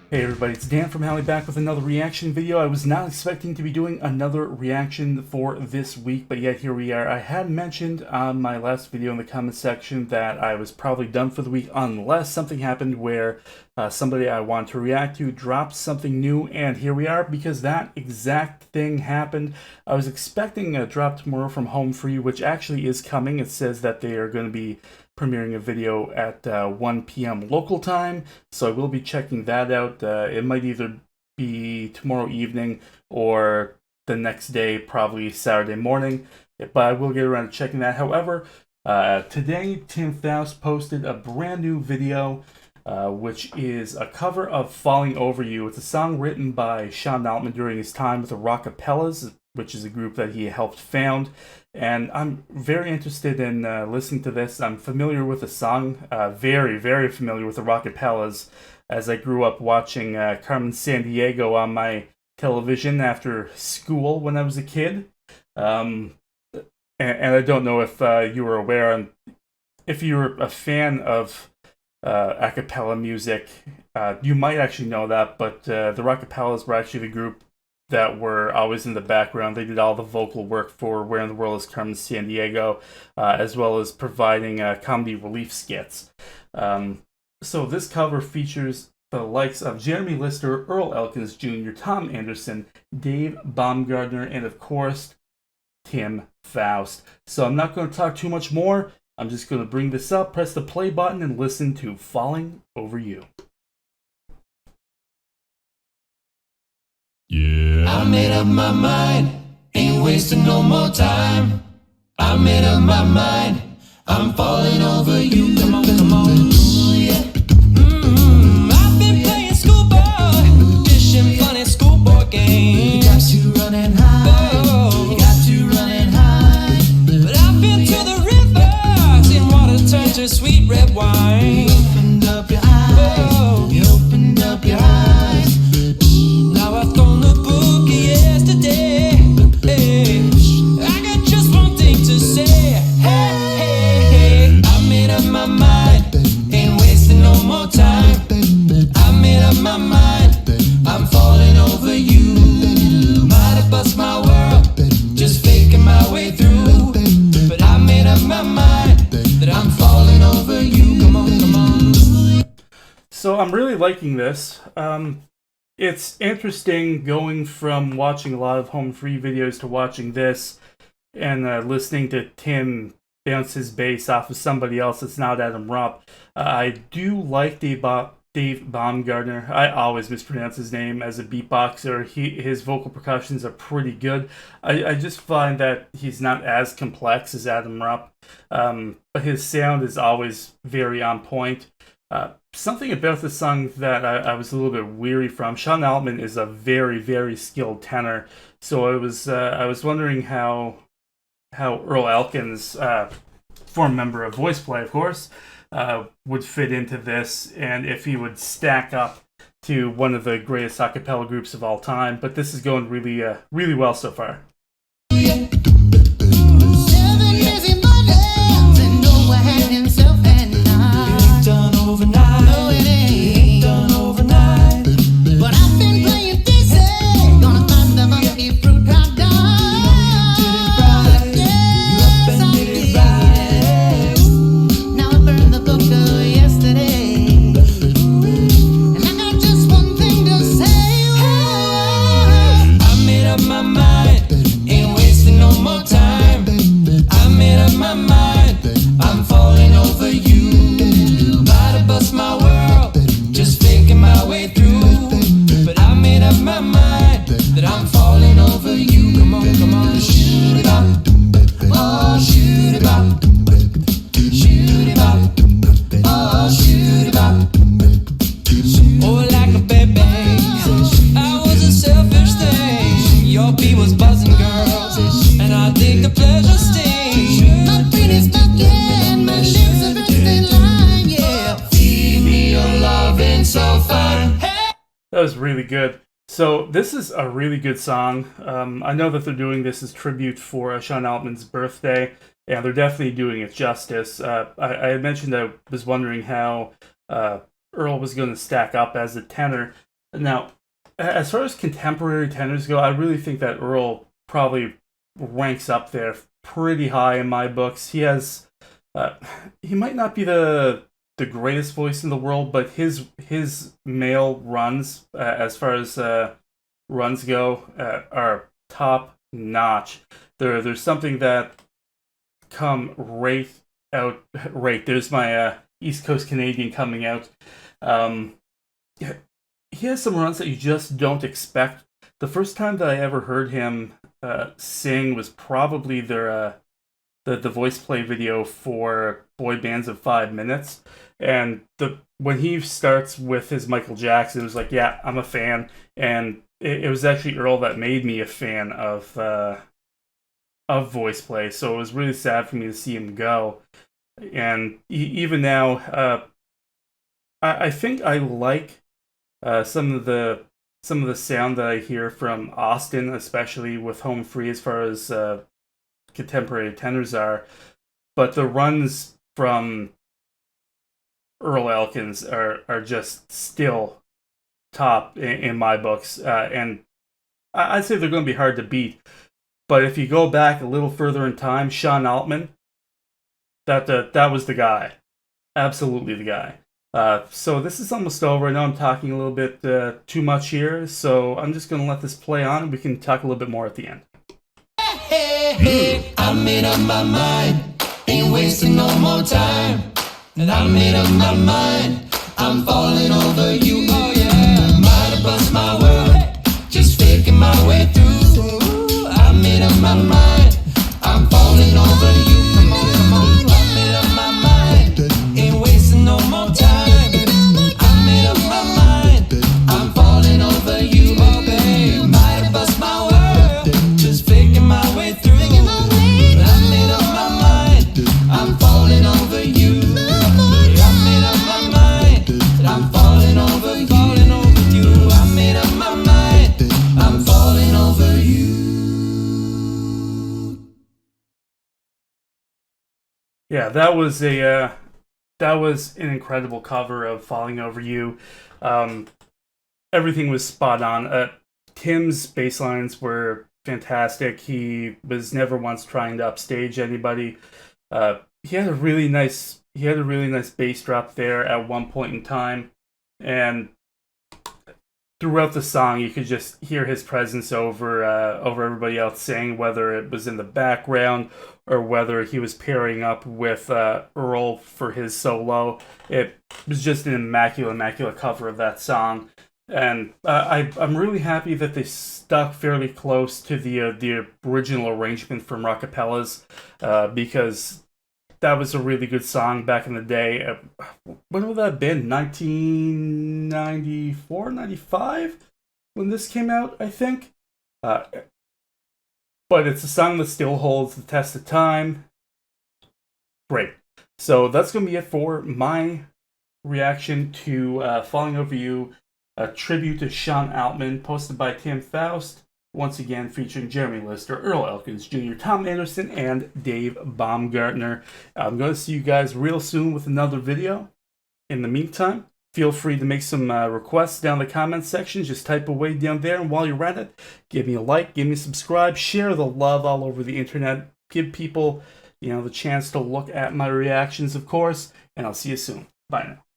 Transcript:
Hey everybody, it's DanFromHali back with another reaction video. I was not expecting to be doing another reaction for this week, but yet here we are. I had mentioned on my last video in the comment section that I was probably done for the week unless something happened where somebody I want to react to dropped something new, and here we are because that exact thing happened. I was expecting a drop tomorrow from Home Free, which actually is coming. It says that they are going to be premiering a video at 1 p.m. local time, so I will be checking that out. It might either be tomorrow evening or the next day, probably Saturday morning, but I will get around to checking that. However, today Tim Foust posted a brand new video, which is a cover of Falling Over You. It's a song written by Altman during his time with the Rockapellas, which is a group that he helped found. And I'm very interested in listening to this. I'm familiar with the song, very, very familiar with the Rockapellas, as I grew up watching Carmen Sandiego on my television after school when I was a kid. And I don't know if you were aware, and if you're a fan of a cappella music, you might actually know that, but the Rockapellas were actually the group that were always in the background. They did all the vocal work for Where in the World is Carmen Sandiego, as well as providing comedy relief skits. So this cover features the likes of Jeremy Lister, Earl Elkins Jr., Tom Anderson, Dave Baumgartner, and of course, Tim Foust. So I'm not going to talk too much more. I'm just going to bring this up, press the play button, and listen to Falling Over You. Yeah. I made up my mind, ain't wasting no more time. I made up my mind, I'm falling over you. Come on, come on. Ooh, yeah. I've been playing schoolboy, dishing funny schoolboy games. You got to running high, oh, you got to running high. But I've been to the river, seen water turn to sweet red wine. You opened up your eyes, oh, you opened up your eyes. Now I've thrown the book yesterday. Hey, I got just one thing to say. Hey, hey, hey. I made up my mind, ain't wasting no more time. I made up my mind, I'm falling over you. Might have bust my world, just faking my way through. But I made up my mind that I'm falling over you. Come on, come on. So I'm really liking this. It's interesting going from watching a lot of Home Free videos to watching this and listening to Tim bounce his bass off of somebody else that's not Adam Rupp. I do like Dave Baumgartner. I always mispronounce his name as a beatboxer. His vocal percussions are pretty good. I just find that he's not as complex as Adam Rupp, but his sound is always very on point. Something about the song that I was a little bit weary from. Sean Altman is a very, very skilled tenor, so I was wondering how Earl Elkins, former member of Voice Play, of course, would fit into this, and if he would stack up to one of the greatest a cappella groups of all time. But this is going really, really well so far. That was really good. So this is a really good song. I know that they're doing this as tribute for Sean Altman's birthday, and they're definitely doing it justice. I had mentioned I was wondering how Earl was going to stack up as a tenor. Now, as far as contemporary tenors go, I really think that Earl probably ranks up there pretty high in my books. Uh, he might not be the greatest voice in the world, but his male runs, as far as runs go, are top notch. There's something that come right out. Right, there's my East Coast Canadian coming out. Um, yeah, he has some runs that you just don't expect. The first time that I ever heard him sing was probably the voice play video for Boy Bands of 5 Minutes, and the when he starts with his Michael Jackson, it was like, yeah, I'm a fan, and it was actually Earl that made me a fan of voice play. So it was really sad for me to see him go, and even now, I think I like some of the sound that I hear from Austin, especially with Home Free, as far as contemporary tenors are. But the runs from Earl Elkins are just still top in my books, and I'd say they're going to be hard to beat. But if you go back a little further in time, Sean Altman, that was the guy, absolutely the guy. So this is almost over. I know I'm talking a little bit too much here, so I'm just going to let this play on, and we can talk a little bit more at the end. Hey, I made up my mind, ain't wasting no more time. And I made up my mind, I'm falling over you, oh yeah. Might have bust my world, just faking my way through. I made up my mind, I'm falling over you. Come on, come on. I made up my mind, ain't wasting no more time. I made up my mind, I'm falling over you, oh babe. Might have bust my world, just faking my way through. I made up my mind, I'm falling over you. I made up my mind, I'm falling over you. I made up my mind, I'm falling over you. Yeah, that was an incredible cover of "Falling Over You." Um, Everything was spot on. Tim's bass lines were fantastic. He was never once trying to upstage anybody. He had a really nice bass drop there at one point in time, and throughout the song you could just hear his presence over everybody else singing, whether it was in the background or whether he was pairing up with Earl for his solo. It was just an immaculate cover of that song, and I'm really happy that they stuck fairly close to the original arrangement from Rockapella's, because that was a really good song back in the day. When would that have been? 1994, 95? When this came out, I think. But it's a song that still holds the test of time. Great. So that's going to be it for my reaction to Falling Over You, a tribute to Sean Altman, posted by Tim Foust. Once again, featuring Jeremy Lister, Earl Elkins Jr., Tom Anderson, and Dave Baumgartner. I'm going to see you guys real soon with another video. In the meantime, feel free to make some requests down in the comments section. Just type away down there, and while you're at it, give me a like, give me a subscribe, share the love all over the internet. Give people, the chance to look at my reactions, of course, and I'll see you soon. Bye now.